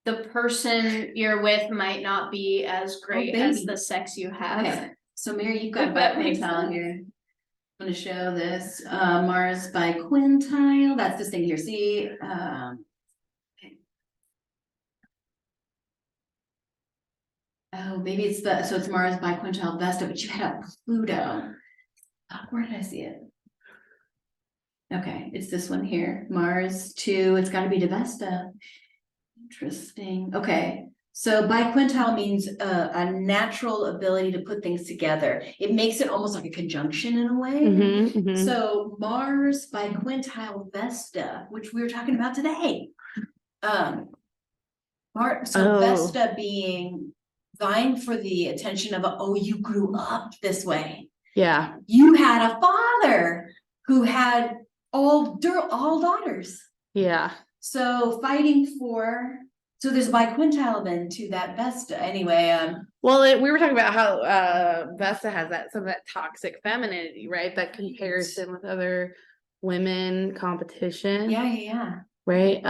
the person you're with might not be as great as baby. the sex you have. Okay, so Mary, you've got If that makes quintile sense. here. I'm gonna show this, Mars by quintile, that's this thing here, see, oh, maybe it's so it's Mars by quintile Vesta, but you had a Pluto. Where did I see it? Okay, it's this one here, Mars 2, it's gotta be to Vesta. Interesting, okay. So biquintile means a natural ability to put things together. It makes it almost like a conjunction in a way. Mhm, mhm. So Mars biquintile Vesta, which we were talking about today. So Oh. Vesta being vying for the attention of you grew up this way. Yeah. You had a father who had all daughters. Yeah. So fighting for, so there's a biquintile then to that Vesta anyway, Well, we were talking about how Vesta has some of that toxic femininity, right? That comparison with other women, competition. yeah. Right.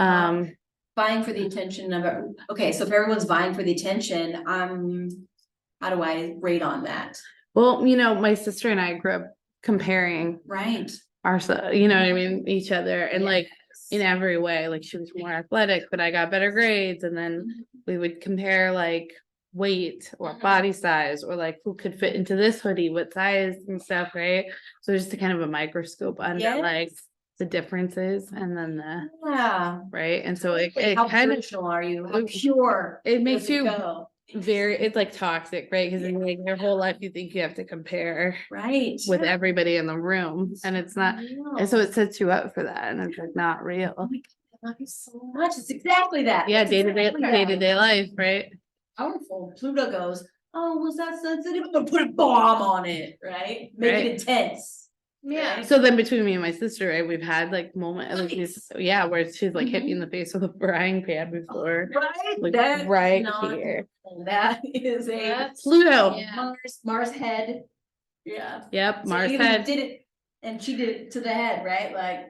Vying for the attention of, okay, so if everyone's vying for the attention, how do I rate on that? Well, my sister and I grew up comparing Right. ourselves, you know what I mean, each other, and like in Yes. every way. Like she was more athletic, but I got better grades, and then we would compare like weight or body size, or like who could fit into this hoodie, what size and stuff, right? So just a kind of a microscope under like Yes. the differences, and then the Yeah. right, and so Like, it how kind of personal are you? How pure it makes does it you go? it's like toxic, right? Because in like your whole life you think you have to compare Right. with everybody in the room, and it's not, and so it sets you up for that, and it's like not Oh real. my God, I love you so much. It's exactly that. Yeah, It's day-to-day exactly that. day-to-day life, right? Powerful. Pluto goes, oh, was that sensitive? I'm gonna put a bomb on it, right? Make Right. it intense. Yeah. So then between me and my sister, right, we've had like like Nice. yeah, where she's like hit me in the face with a frying pan before, Right? like That's right not here. normal. That is a That's Pluto. yeah. Mars head. Yeah. Yep, So Mars you head. did it, and she did it to the head, right? Like,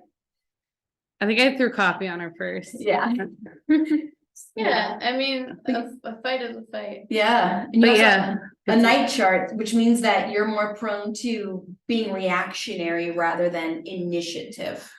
I think I threw coffee on her first. yeah. Yeah, I mean, a fight is a fight. Yeah. And you But also yeah, have a night chart, which means that you're more prone to being reactionary rather than initiative.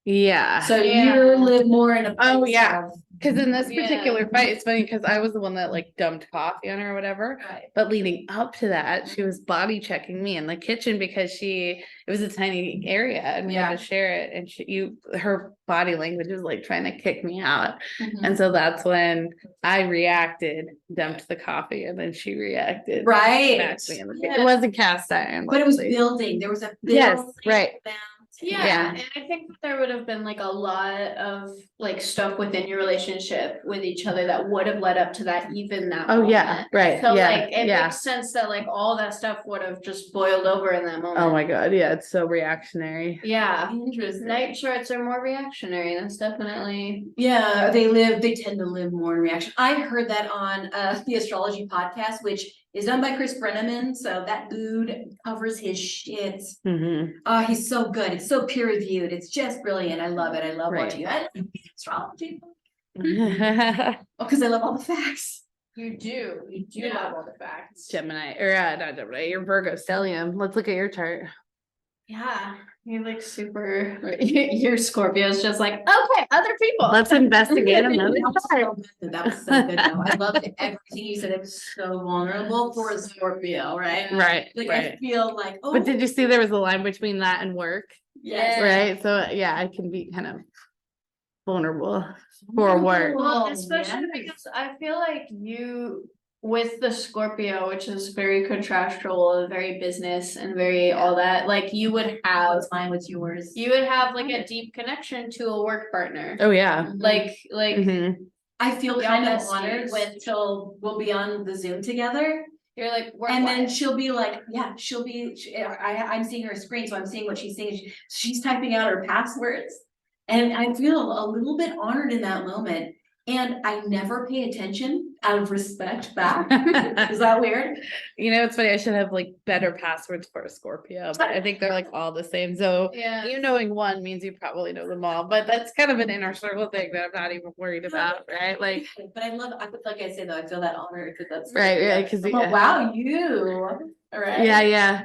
yeah. So Yeah. you live more in a Oh, place yeah. of- Because in this Yeah. particular fight, it's funny because I was the one that like dumped coffee on her or whatever. Right. But leading up to that, she was body checking me in the kitchen because it was a tiny area and we had Yeah. to share it. And her body language was like trying to kick me out. Mhm. And so that's when I reacted, dumped the coffee, and then she reacted. Right. Smacked me in the face. Yeah. It wasn't cast iron. But it was luckily. building. There was a Yes, building right. down. Yeah, Yeah. and I think that there would have been like a lot of like stuff within your relationship with each other that would have led up to that, even that Oh, yeah, moment. right. So yeah, like it yeah. makes sense that like all that stuff would have just boiled over in that moment. Oh my God. Yeah, it's so reactionary. Yeah, Interesting. night shorts are more reactionary. That's definitely Yeah, they tend to live more in reaction. I heard that on the astrology podcast, which is done by Chris Brenneman. So that dude covers his shit. Mhm. Oh, he's so good. It's so peer reviewed. It's just brilliant. I love it. I love Right. watching it. I love astrology. Gemini Oh, because I love all the facts. you do Yeah. love all the facts. or not Gemini, you're Virgo stellium. Let's look at your chart. Yeah, you're like super. Your Scorpio's just like okay, other people. Let's investigate That another was chart. so good. That was so good. Though. I loved everything you said. It was so vulnerable for a Scorpio, right? Right, Like right. I feel like, oh, But did you see there was a line between that and work? yes. Right. So yeah, I can be kind of vulnerable for work. Well, Oh, especially yes. because I feel like you with the Scorpio, which is very contractual, very business and very all that, like you would have What's mine? What's yours? like a deep connection to a work partner. Oh yeah. Like Mhm. I feel Yeah, kind of besties. honored when we'll be on the Zoom together, you're like work and then wife. she'll be like, yeah, I'm seeing her screen, so I'm seeing what she's saying. She's typing out her passwords, and I feel a little bit honored in that moment. And I never pay attention out of respect back. Is that weird? It's funny. I should have like better passwords for a Scorpio, but I think they're like all the same. So Yeah. you knowing one means you probably know them all, but that's kind of an inner circle thing that I'm not even worried about, right? Like, But I love, like I said though, I feel that honor because that's right, yeah, because I'm like, wow, you, all right? yeah.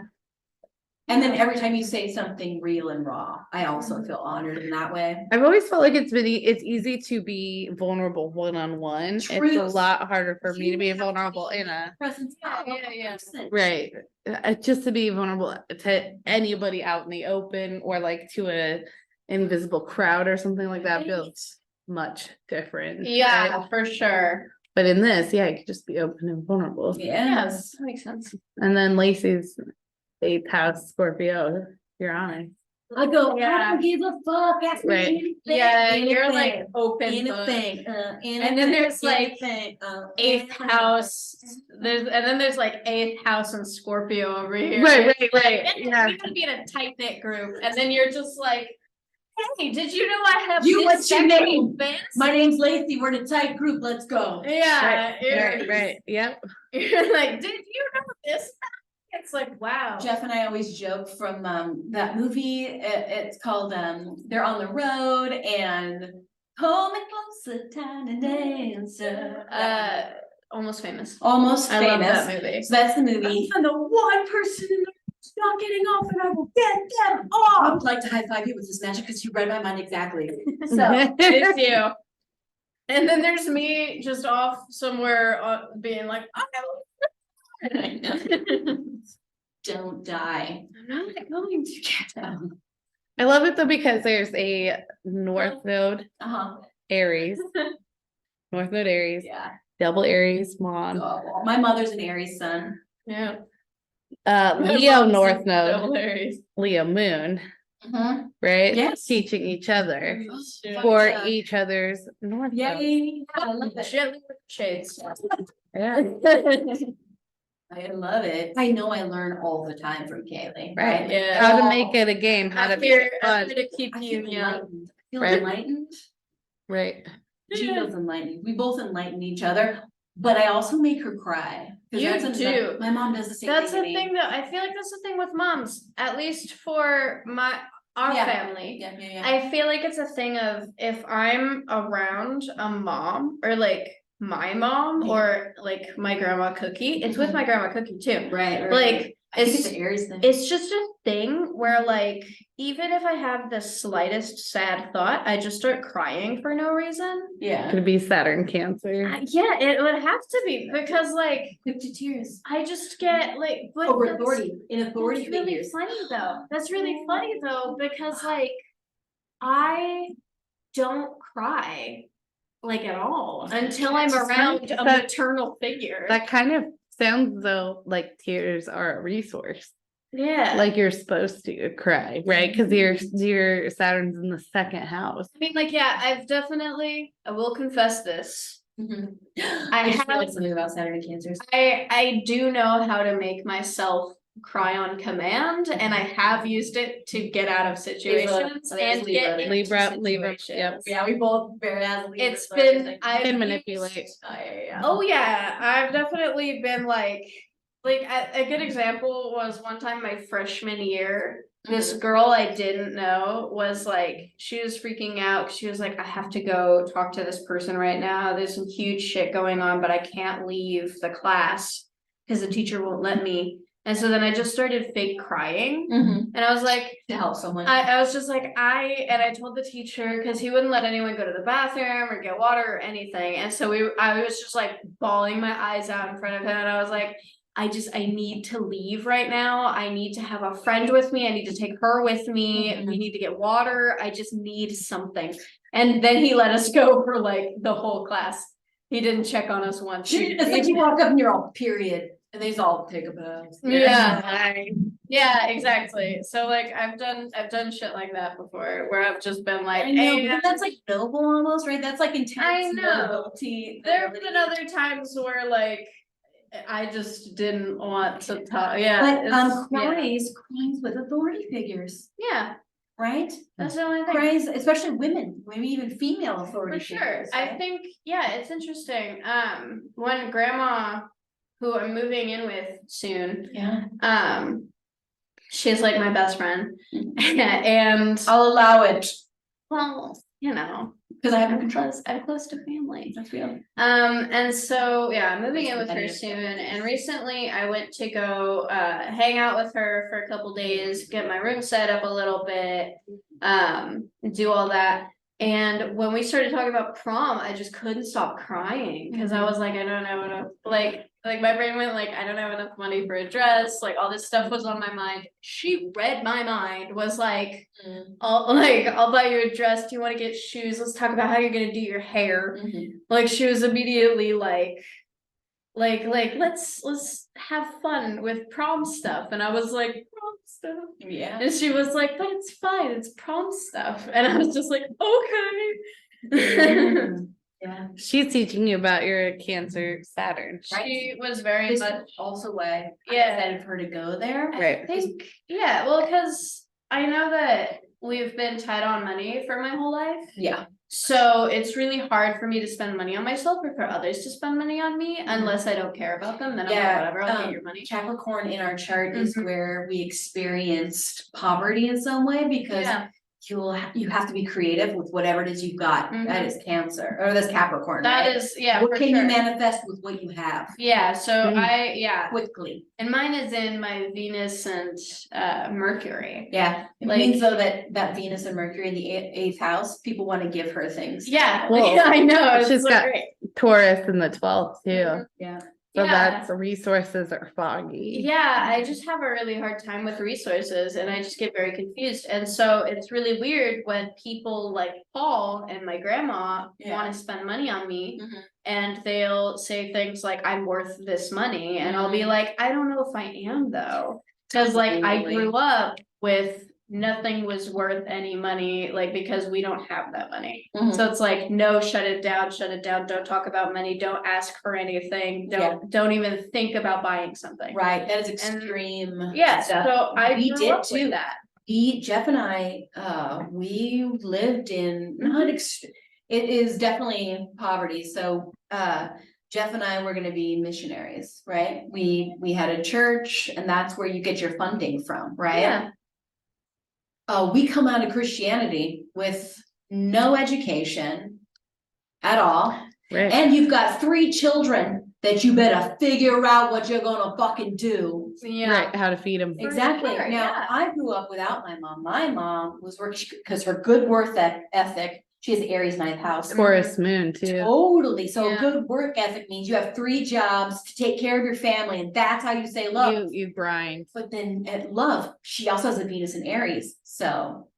And then every time you say something real and raw, I also feel honored in that way. I've always felt like it's easy to be vulnerable one-on-one. It's a Truth. lot harder for me to be vulnerable in a Presence. Yeah. right. Just to be vulnerable to anybody out in the open or like to a invisible crowd or something like that feels much different. Yeah, right? for sure. But in this, yeah, you could just be open and vulnerable. Yes. That makes sense. And then Lacey's 8th house Scorpio, you're honest. I go, I Yeah. don't give a fuck. Ask me Right. anything. Yeah, you're anything, like open book. anything, And then there's, like, anything, Eighth house. There's like eighth house and Scorpio over here. Right. And Yeah. we could be in a tight knit group, and then you're just like, "Hey, did you know I have You, this what's your sexual name? fantasy?" My name's Lacey. We're in a tight group. Let's go. Yeah, Right. Yep. You're like, did you know this? It's like, wow. Jeff and I always joke from that movie. It's called They're on the Road and Hold Me Closer, Tiny Dancer. Almost Famous. Almost I love Famous. that movie. So that's the movie. I'm the one person in the who's not getting off and I will get them I off. would like to high five you with this magic because you read my mind exactly. So it's you. And then there's me just off somewhere being like, Don't die. I'm not going to get them. I love it though because there's a North Node Uh-huh. Aries, North Node Aries, Yeah. double Aries mom, Oh, my mother's an Aries sun. Yeah. Leo North Node, Hilarious. Leo Moon, Mm-hmm. right? Yes. Teaching each other Fuck for yeah. each other's North Yeah, Node. yeah, I love it. Gently with shades. Yeah, I love it. I know I learn all the time from Kaylee. right. Yeah. How to make it a game, how to I'm make here, it I'm fun, here to keep I you feel young. enlightened. I feel Right. enlightened. right? She Yeah. feels enlightened. We both enlighten each other, but I also make her cry. 'Cause You that's do. My mom does the same That's thing the to me. thing that I feel like that's the thing with moms, at least for our Yeah. family. Yeah, yeah, yeah. I feel like it's a thing of if I'm around a mom or like my mom Yeah. or like my grandma Cookie, it's with my grandma Cookie too. Right. Like I think it's it's an Aries thing. it's just a thing where like even if I have the slightest sad thought, I just start crying for no reason. Yeah. Could be Saturn Cancer. Yeah, it would have to be because like Quick to tears. I just get like but Over that's- authority, in authority That's really figures. funny though. That's really funny though, because like I don't cry like at all until I'm It's around funny a that- maternal figure. That kind of sounds though like tears are a resource. Yeah. Like you're supposed to cry, right? Because your Saturn's in the second house. I mean, like, yeah, I will confess this. Mhm. I I just have- realized something about Saturn and Cancers. I do know how to make myself cry on command, and I have used it to get out of situations and get into Libra, yep. situations. Yeah, we both very as It's been I've Can used- manipulate. Oh yeah, I've definitely been like a good example was one time my freshman year. This girl I didn't know was like, she was freaking out 'cause she was like, I have to go talk to this person right now. There's some huge shit going on, but I can't leave the class because the teacher won't let me. And so then I just started fake crying. Mhm. And I was like, To help someone. I was just like, I told the teacher, because he wouldn't let anyone go to the bathroom or get water or anything. And so I was just like bawling my eyes out in front of him. And I was like, I need to leave right now. I need to have a friend with me. I need to take her with me. Mhm. We need to get water. I just need something. And then he let us go for like the whole class. He didn't check on us once. It's like you walk up and you're all period, and they all take a bath. Yeah. Yeah, exactly. So like I've done shit like that before where I've just been like, I know, "Hey, but that's like noble almost, right? That's like intense I know. nobility. there have been other times where like I just didn't want to talk. Yeah. But it's- cries with authority figures, yeah, right? that's the only thing. Cries, especially women, maybe even female For authority sure. figures. I right? think, yeah, it's interesting. When grandma, who I'm moving in with soon, Yeah. she's like my best friend. Mhm. And I'll allow it, well, you know, because I have no control. I'm close to family. That's real. And so, yeah, I'm moving in with her Competitive. soon, and recently I went to go hang out with her for a couple days, get my room set up a little bit, do all that. And when we started talking about prom, I just couldn't stop crying because I was like, I don't know enough, like my brain went like, I don't have enough money for a dress, like all this stuff was on my mind. She read my mind, was like, I'll buy you a dress. Do you want to get shoes? Let's talk about how you're gonna do your hair. Like she was immediately like let's have fun with prom stuff. And I was like, prom stuff. Yeah. And she was like, but it's fine, it's prom stuff. And I was just like, okay. Yeah. She's teaching you about your Cancer Saturn. She was very This much, is also why I Yeah. decided for her to go there. Right. I think, yeah, well, because I know that we've been tight on money for my whole life. Yeah. So it's really hard for me to spend money on myself or for others to spend money on me unless I don't care about them. Then I'm like, Yeah, whatever, I'll get your money. Capricorn in our chart is Mhm. where we experienced poverty in some way because Yeah, you have to be creative with whatever it is you've got. That Mhm. is Cancer, or that's Capricorn, That right? is, yeah, What for can you sure. manifest with what you have Yeah, so Mm. yeah, quickly? and mine is in my Venus and Mercury. Yeah, it Like- means though that Venus and Mercury in the eighth house, people want to give her things. Yeah, Well, yeah, I know. It's she's so got- great. Taurus in the 12th too. Mhm. Yeah. So Yeah. that's the resources are foggy. Yeah, I just have a really hard time with resources and I just get very confused. And so it's really weird when people like Paul and my grandma Yeah. want to spend money on me Mhm. and they'll say things like, I'm worth this money. And I'll be like, I don't know if I am though. Cause like I Totally. grew up with nothing was worth any money, like because we don't have that money. Mhm. So it's like, no, shut it down, don't talk about money, don't ask for anything, don't even think about buying something. Right, that is And- extreme. Yeah, stuff. so I We grew did up too. with that. Jeff and I, we lived in Mm-hmm. not it is definitely poverty, so, Jeff and I were gonna be missionaries, right? We had a church and that's where you get your funding from, right? Yeah, We come out of Christianity with no education at all. Right. And you've got 3 children that you better figure out what you're gonna fucking do. yeah. Right. How to feed them. For Exactly. sure, Now, yeah. I grew up without my mom. My mom was working because her good work ethic, she has Aries 9th house. Taurus moon too. Totally. So Yeah. good work ethic means you have 3 jobs to take care of your family, and that's how you say love. You grind. But then at love, she also has a Venus in Aries. So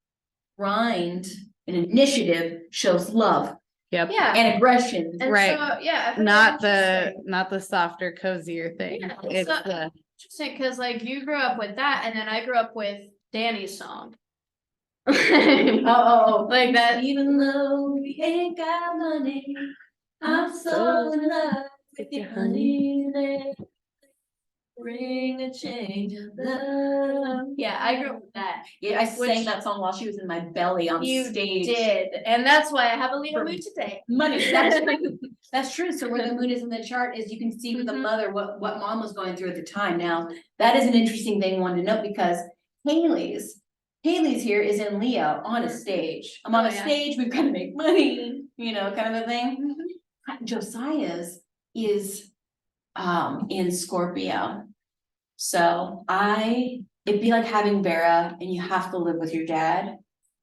grind and initiative shows love Yep. Yeah, and aggression. and Right. so, yeah. I find Not that interesting. not the softer, cozier thing. Yeah, It's so- the Interesting, cause like you grew up with that, and then I grew up with Danny's song. Oh, Like that. even though we ain't got money, I'm so in love with you, honey. Bring a change of love. Yeah, I grew up with that. Yeah, I Which- sang that song while she was in my belly on You stage. did, and that's why I have a Leo For- moon today. Money, that's true. That's true. So where the moon is in the chart is you can see with the Mhm. mother what mom was going through at the time. Now, that is an interesting thing one to note because Haley's here is in Leo on a stage. I'm on Oh, a yeah. stage, we've got to make money, kind of a thing. Josiah's is in Scorpio. So it'd be like having Vera and you have to live with your dad,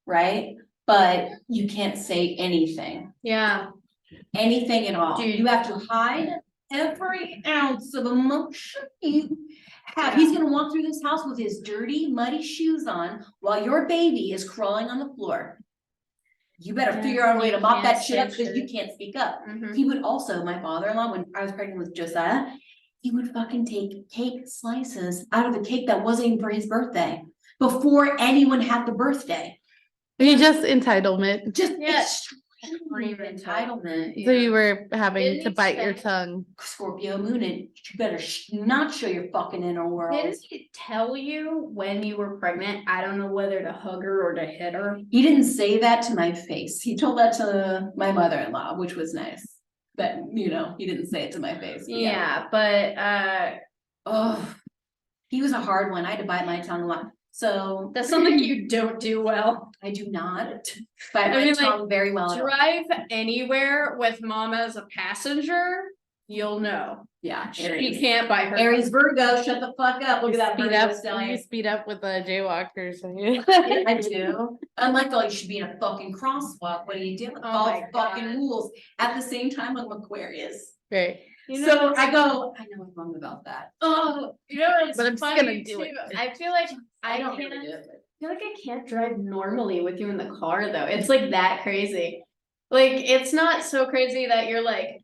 right? But you can't say anything at all. Dude. You have to hide every ounce of emotion you have. He's gonna walk through this house with his dirty, muddy shoes on while your baby is crawling on the floor. You better Yeah, figure out a way you to mop can't that shit up say because you shit. can't speak up. Mhm. He would also, my father-in-law, when I was pregnant with Josiah, he would fucking take cake slices out of the cake that wasn't even for his birthday before anyone had the birthday. you just entitlement. Just Yeah. extreme entitlement. So you were having Didn't to he bite your say- tongue. Scorpio moon, and you better not show your fucking inner world. Didn't he tell you when you were pregnant? I don't know whether to hug her or to hit her. He didn't say that to my face. He told that to my mother-in-law, which was nice. But, he didn't say it to my face. But Yeah, but Oh, he was a hard one. I had to bite my tongue a lot. So that's something you don't do well. I do not bite I my mean, like, tongue very well at all. Drive anywhere with mom as a passenger, you'll know. Yeah, She Aries. can't buy her. Aries Virgo, shut the fuck up. Look at that Speed Virgo up. You stallion. speed up with the jaywalkers. I do. Unlike all, you should be in a fucking crosswalk. What are you doing? Oh All my fucking God. rules. At the same time, I'm Aquarius. Right. You know So what's- I go, I know I'm wrong about that. Oh, you know it's But I'm just funny gonna do too. it. I feel like I don't can't. really do it. I feel like I can't drive normally with you in the car though. It's like that crazy. Like it's not so crazy that you're like,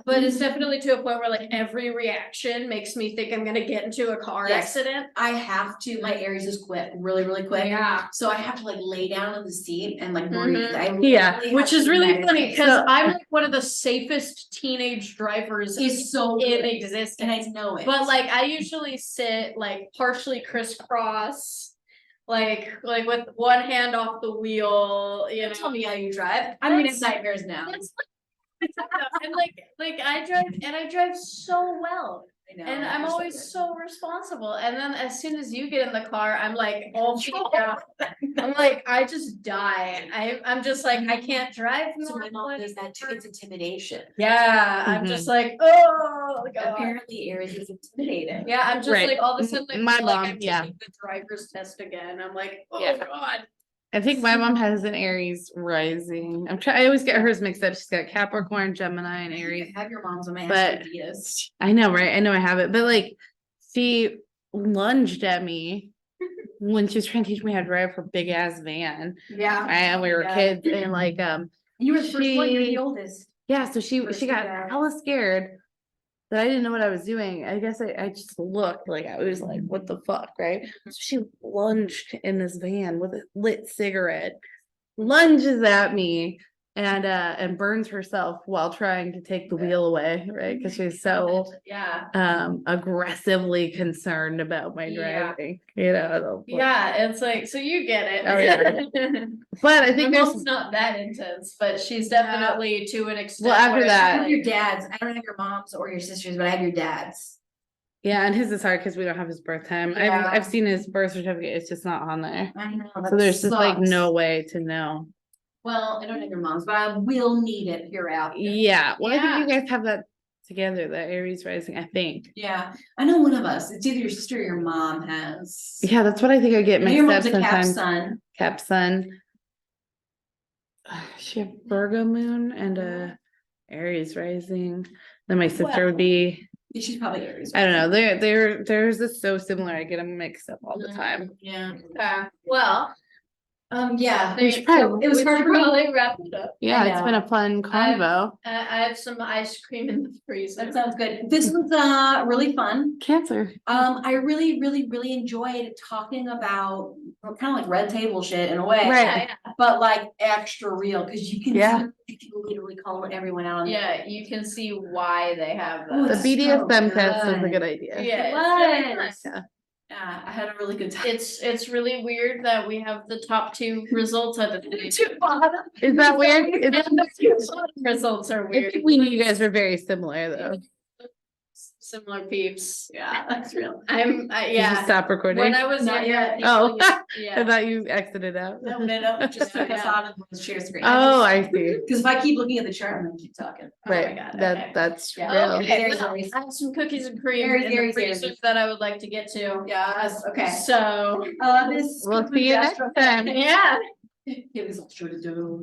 but it's definitely to a point where like every reaction makes me think I'm gonna get into a car Yes. accident. I have to, my Aries is quick, really, really quick. Yeah. So I have to like lay down on the seat and like Mhm. breathe. I Yeah. literally Which have is to really meditate. funny because So- I'm like one of the safest teenage drivers It's so in good, existence. and I know it. But like I usually sit like partially crisscross, like with one hand off the wheel, you know. Tell me how you drive. I'm gonna have That's- nightmares now. That's and I drive so well. I know, And I'm you're always good. so responsible. And then as soon as you get in the car, I'm like, oh, I'm like, I just die. I'm just like, I can't drive. So my mom normal does that too, it's intimidation. Yeah, I'm just like, oh, God. Apparently Aries is intimidating. Yeah, I'm just Right. like, all of a sudden, I My feel like mom, I'm yeah. taking the driver's test again. I'm like, oh, Yeah. God. I think my mom has an Aries rising. I always get hers mixed up. She's got Capricorn, Gemini, and Aries. I have your mom's on my But- ideas. I know, right? I know I have it, but like she lunged at me when she was trying to teach me how to drive her big ass van. Yeah. And we were Yeah. kids and like You were the first one, you're She- the oldest. yeah, so she First got to go. hella scared that I didn't know what I was doing. I guess I just looked like I was like, what the fuck, right? So she lunged in this van with a lit cigarette, lunges at me and burns herself while trying to take the wheel away, right? Because she's so Yeah. aggressively concerned about my Yeah. driving, you know. Yeah, it's like, so you get it. Oh, yeah. But I My think there's mom's not that intense, but she's definitely to an extent. Well, after where it's that- I have like- your dads. I don't have your moms or your sisters, but I have your dads. yeah, and his is hard because we don't have his birth time. Yeah. I've seen his birth certificate, it's just not on there. I know. So that there's just like sucks. no way to know. Well, I don't have your mom's, but I will need it here out. Yeah, well, I think you Yeah. guys have that together, the Aries rising, I think. Yeah, I know one of us. It's either your sister or your mom has. Yeah, that's what I think I get I know your mixed up mom's a Cap sometimes. son. Cap sun. She have Virgo moon and a Aries rising. Then my sister would be, Yeah, she's probably Aries. I don't know, theirs is so similar. I get them mixed up all the time. Yeah. Well, Yeah. We should probably- It was hard for me. probably wrap it up. Yeah, it's know. been a fun convo. I have some ice cream in the freezer. That sounds good. This was really fun. Cancer. I really enjoyed talking about kind of like red table shit in a way. Right. But like extra real, because you can Yeah. see, you can literally call everyone out on Yeah, you can see why they have Oh, The that. it's BDSM so test is a good. good idea. Yeah, It it's really was. nice. Yeah. Yeah, I had a really good time. It's really weird that we have the top two results at the two bottom. Is that weird? And the two bottom results are I weird. think we knew you guys were very similar though. Similar peeps. Yeah, that's real. I'm, Did you yeah. stop recording? When I was Not younger, yet. people Oh. used- I yeah. thought you exited out. No, just took us Yeah. out of the share screen. Oh, I see. Because if I keep looking at the chart, I'm gonna keep talking. Oh my Right, God, that okay. that's Yeah. real. Okay, Aries, well, Aries. I have some cookies and cream Aries, in the Aries, freezer Aries. that I would like to get to. Yes, okay. So, This. We'll see you next time. yeah. It was all sure to do.